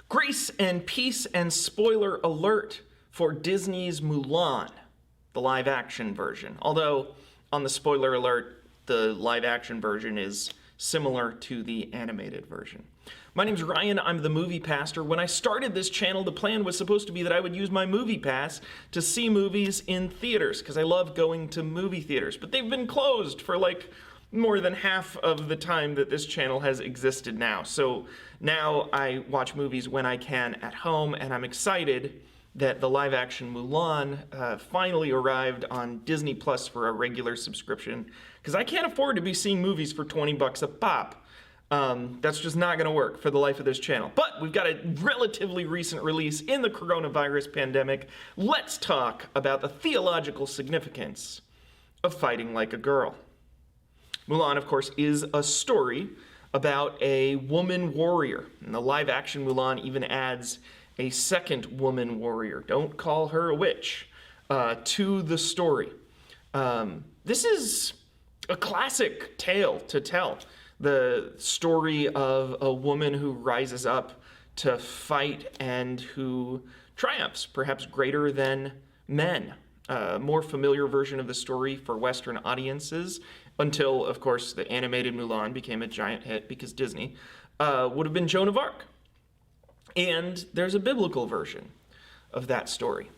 Grace and peace and spoiler alert for Disney's Mulan, the live action version. Although, on the spoiler alert, the live action version is similar to the animated version. My name's Ryan, I'm the movie pastor. When I started this channel, the plan was supposed to be that I would use my movie pass to see movies in theaters, because I love going to movie theaters. But they've been closed for like more than half of the time that this channel has existed now. So now I watch movies when I can at home, and I'm excited that the live action Mulan finally arrived on Disney Plus for a regular subscription, because I can't afford to be seeing movies for 20 bucks a pop. That's just not gonna work for the life of this channel. But we've got a relatively recent release in the coronavirus pandemic. Let's talk about the theological significance of fighting like a girl. Mulan, of course, is a story about a woman warrior. And the live action Mulan even adds a second woman warrior, don't call her a witch, to the story. This is a classic tale to tell. The story of a woman who rises up to fight and who triumphs, perhaps greater than men. A more familiar version of the story for Western audiences, until, of course, the animated Mulan became a giant hit because Disney, would have been Joan of Arc. And there's a biblical version of that story.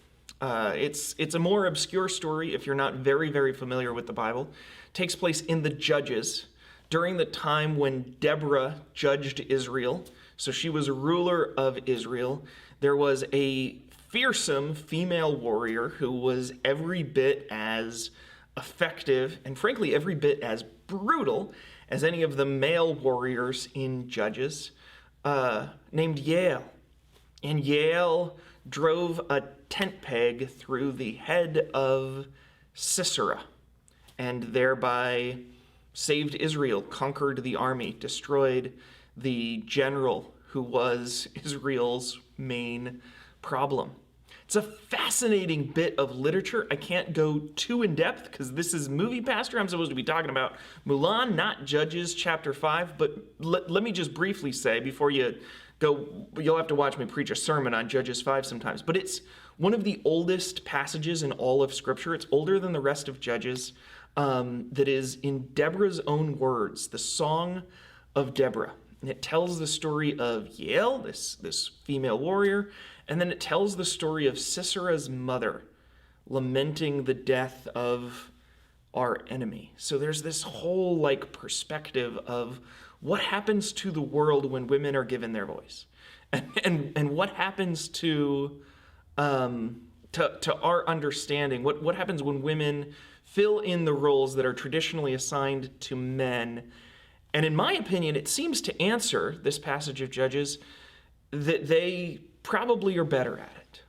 It's a more obscure story if you're not very, very familiar with the Bible. It takes place in the Judges, during the time when Deborah judged Israel. So she was a ruler of Israel. There was a fearsome female warrior who was every bit as effective and frankly every bit as brutal as any of the male warriors in Judges, named Yael. And Yael drove a tent peg through the head of Sisera and thereby saved Israel, conquered the army, destroyed the general who was Israel's main problem. It's a fascinating bit of literature. I can't go too in depth because this is Movie Pastor. I'm supposed to be talking about Mulan, not Judges chapter 5. But let me just briefly say before you go, you'll have to watch me preach a sermon on Judges 5 sometimes. But it's one of the oldest passages in all of Scripture. It's older than the rest of Judges. That is in Deborah's own words, the Song of Deborah. And it tells the story of Yael, this female warrior, and then it tells the story of Sisera's mother lamenting the death of our enemy. So there's this whole perspective of what happens to the world when women are given their voice, and what happens to our understanding. What happens when women fill in the roles that are traditionally assigned to men. And in my opinion, it seems to answer this passage of Judges that they probably are better at it.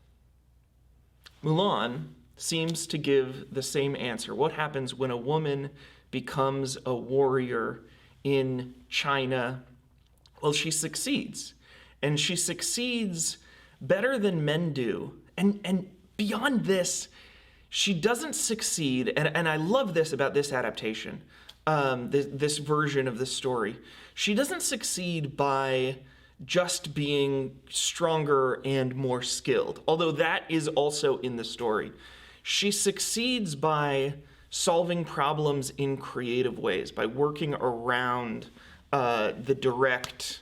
Mulan seems to give the same answer. What happens when a woman becomes a warrior in China? Well, she succeeds. And she succeeds better than men do. And beyond this, she doesn't succeed, and I love this about this adaptation, this version of the story. She doesn't succeed by just being stronger and more skilled, although that is also in the story. She succeeds by solving problems in creative ways, by working around the direct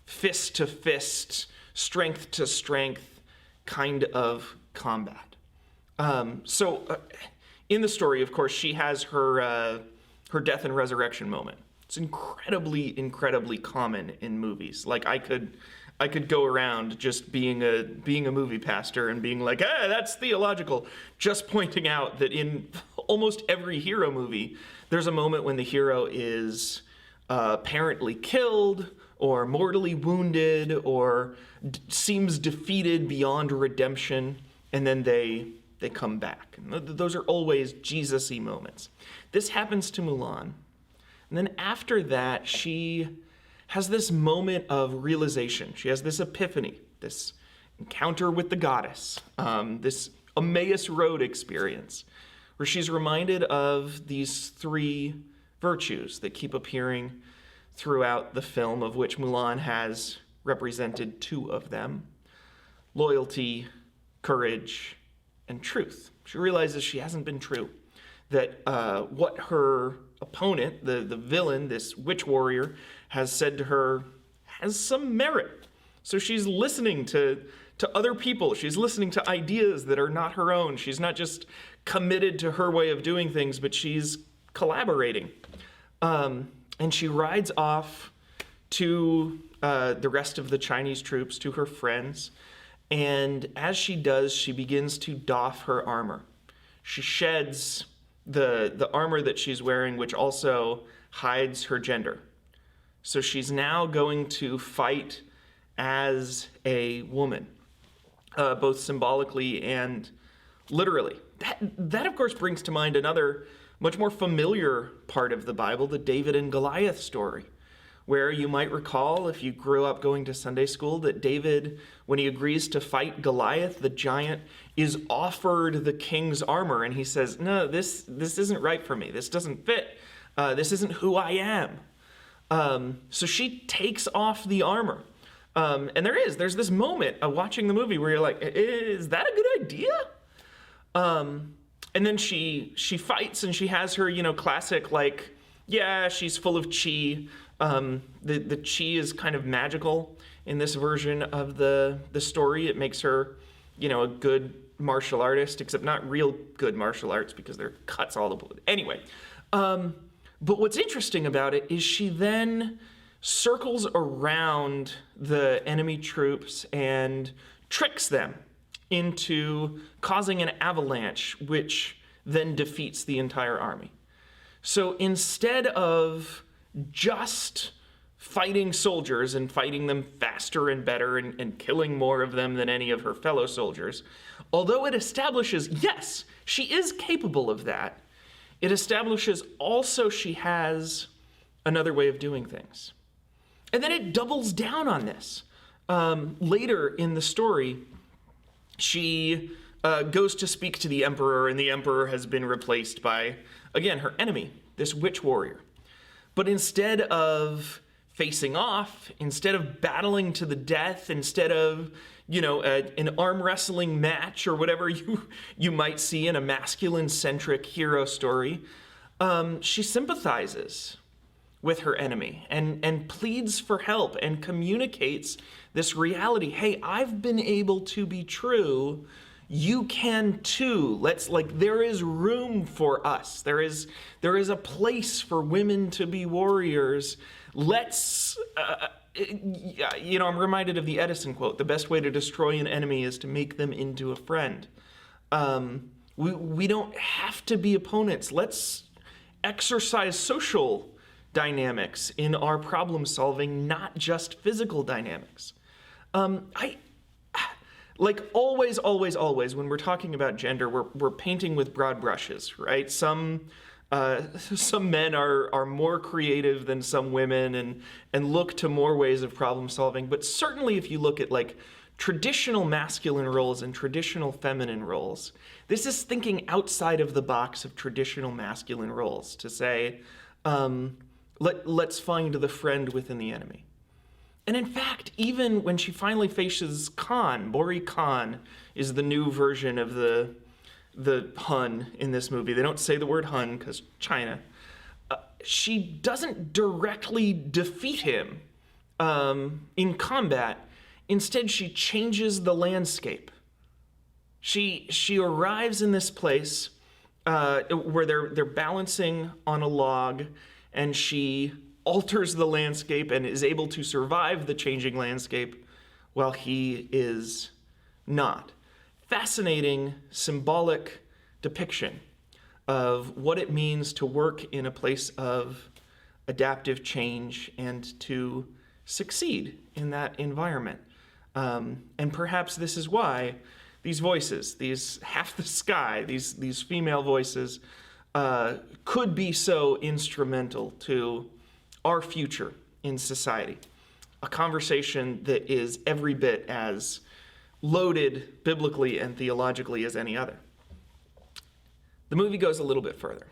fist-to-fist, strength-to-strength kind of combat. In the story, of course, she has her death and resurrection moment. It's incredibly, incredibly common in movies. Like I could go around just being a movie pastor and being like, that's theological, just pointing out that in almost every hero movie, there's a moment when the hero is apparently killed or mortally wounded or seems defeated beyond redemption, and then they come back. And those are always Jesus-y moments. This happens to Mulan. And then after that, she has this moment of realization. She has this epiphany, this encounter with the goddess, this Emmaus Road experience, where she's reminded of these three virtues that keep appearing throughout the film, of which Mulan has represented two of them: loyalty, courage, and truth. She realizes she hasn't been true, that what her opponent, the villain, this witch warrior, has said to her has some merit. So she's listening to other people. She's listening to ideas that are not her own. She's not just committed to her way of doing things, but she's collaborating. And she rides off to the rest of the Chinese troops, to her friends. And as she does, she begins to doff her armor. She sheds the armor that she's wearing, which also hides her gender. So she's now going to fight as a woman, both symbolically and literally. That, of course, brings to mind another much more familiar part of the Bible, the David and Goliath story, where you might recall, if you grew up going to Sunday school, that David, when he agrees to fight Goliath, the giant, is offered the king's armor, and he says, no, this isn't right for me. This doesn't fit. This isn't who I am. So she takes off the armor. And there's this moment of watching the movie where you're like, is that a good idea? And then she fights, and she has her, classic, like, yeah, she's full of chi. The chi is kind of magical in this version of the story. It makes her, a good martial artist, except not real good martial arts because there are cuts all the way. Anyway, but what's interesting about it is she then circles around the enemy troops and tricks them into causing an avalanche, which then defeats the entire army. So instead of just fighting soldiers and fighting them faster and better and killing more of them than any of her fellow soldiers, although it establishes, yes, she is capable of that, it establishes also she has another way of doing things. And then it doubles down on this. Later in the story, she goes to speak to the emperor, and the emperor has been replaced by, again, her enemy, this witch warrior. But instead of facing off, instead of battling to the death, instead of, an arm wrestling match or whatever you might see in a masculine-centric hero story, she sympathizes with her enemy and pleads for help and communicates this reality. Hey, I've been able to be true. You can too. There is room for us. There is a place for women to be warriors. I'm reminded of the Edison quote, the best way to destroy an enemy is to make them into a friend. We don't have to be opponents. Let's exercise social dynamics in our problem solving, not just physical dynamics. Always, when we're talking about gender, we're painting with broad brushes, right? Some men are more creative than some women and look to more ways of problem solving. But certainly if you look at traditional masculine roles and traditional feminine roles, this is thinking outside of the box of traditional masculine roles to say, let's find the friend within the enemy. And in fact, even when she finally faces Khan, Bori Khan is the new version of the Hun in this movie. They don't say the word Hun because China. She doesn't directly defeat him in combat. Instead, she changes the landscape. She arrives in this place where they're balancing on a log, and she alters the landscape and is able to survive the changing landscape while he is not. Fascinating, symbolic depiction of what it means to work in a place of adaptive change and to succeed in that environment. And perhaps this is why these voices, these half the sky, these female voices, could be so instrumental to our future in society. A conversation that is every bit as loaded biblically and theologically as any other. The movie goes a little bit further.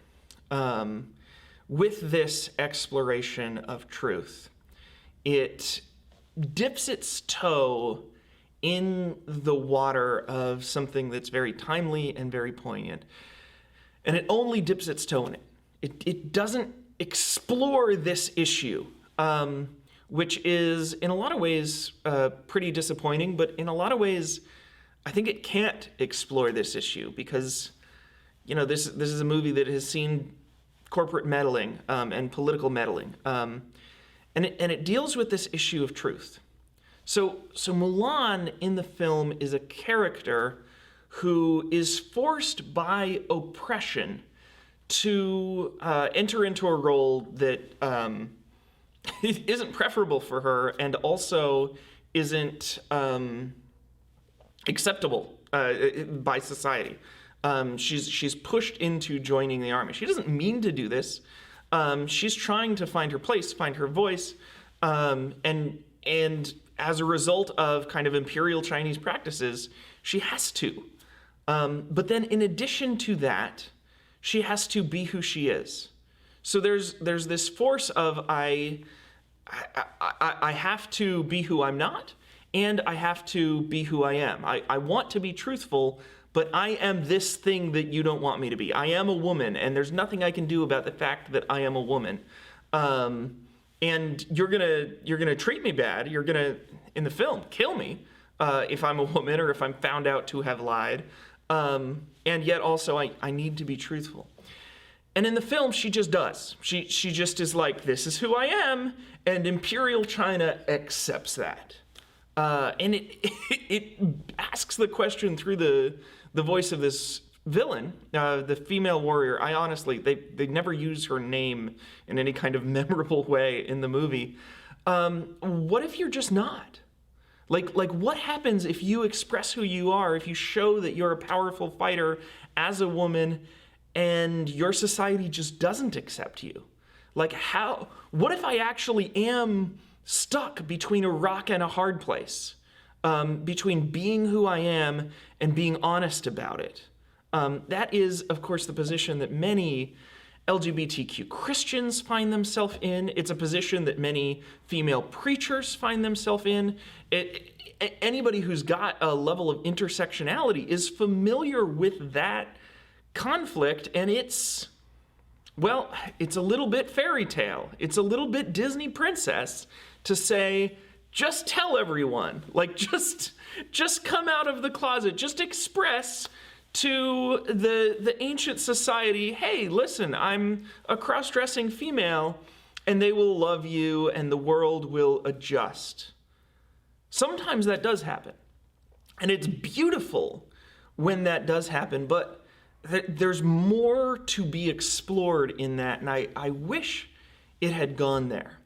With this exploration of truth, it dips its toe in the water of something that's very timely and very poignant. And it only dips its toe in it. It doesn't explore this issue, which is in a lot of ways pretty disappointing, but in a lot of ways, I think it can't explore this issue because, this is a movie that has seen corporate meddling and political meddling, and it deals with this issue of truth. So Mulan in the film is a character who is forced by oppression to enter into a role that isn't preferable for her and also isn't acceptable by society. She's pushed into joining the army. She doesn't mean to do this. She's trying to find her place, find her voice, and as a result of kind of imperial Chinese practices, she has to. But then in addition to that, she has to be who she is. So there's this force of I have to be who I'm not, and I have to be who I am. I want to be truthful, but I am this thing that you don't want me to be. I am a woman, and there's nothing I can do about the fact that I am a woman. And you're gonna treat me bad. You're gonna, in the film, kill me if I'm a woman or if I'm found out to have lied. And yet also I need to be truthful. And in the film, she just does. She just is like, this is who I am, and Imperial China accepts that. And it asks the question through the voice of this villain, the female warrior. I honestly, they never use her name in any kind of memorable way in the movie. What if you're just not? Like what happens if you express who you are, if you show that you're a powerful fighter as a woman and your society just doesn't accept you? Like what if I actually am stuck between a rock and a hard place, between being who I am and being honest about it? That is, of course, the position that many LGBTQ Christians find themselves in. It's a position that many female preachers find themselves in. Anybody who's got a level of intersectionality is familiar with that conflict, and it's a little bit fairy tale. It's a little bit Disney princess to say, just tell everyone, like just come out of the closet, just express to the ancient society, hey, listen, I'm a cross-dressing female, and they will love you, and the world will adjust. Sometimes that does happen, and it's beautiful when that does happen, but there's more to be explored in that, and I wish it had gone there.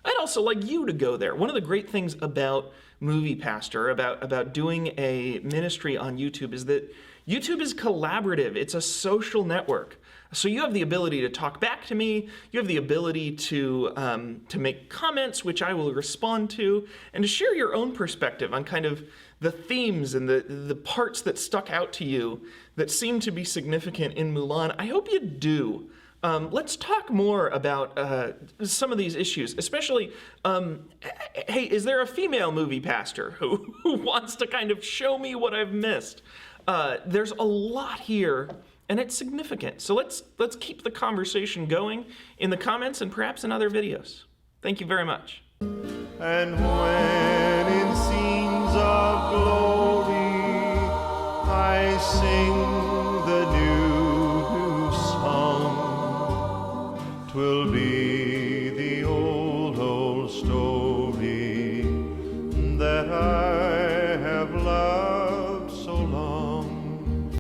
I'd also like you to go there. One of the great things about Movie Pastor, about doing a ministry on YouTube, is that YouTube is collaborative. It's a social network. So you have the ability to talk back to me. You have the ability to make comments, which I will respond to, and to share your own perspective on kind of the themes and the parts that stuck out to you that seem to be significant in Mulan. I hope you do. Let's talk more about some of these issues, especially, hey, is there a female movie pastor who wants to kind of show me what I've missed? There's a lot here, and it's significant. So let's keep the conversation going in the comments and perhaps in other videos. Thank you very much. And when in scenes of glory I sing the new song, 'twill be the old story that I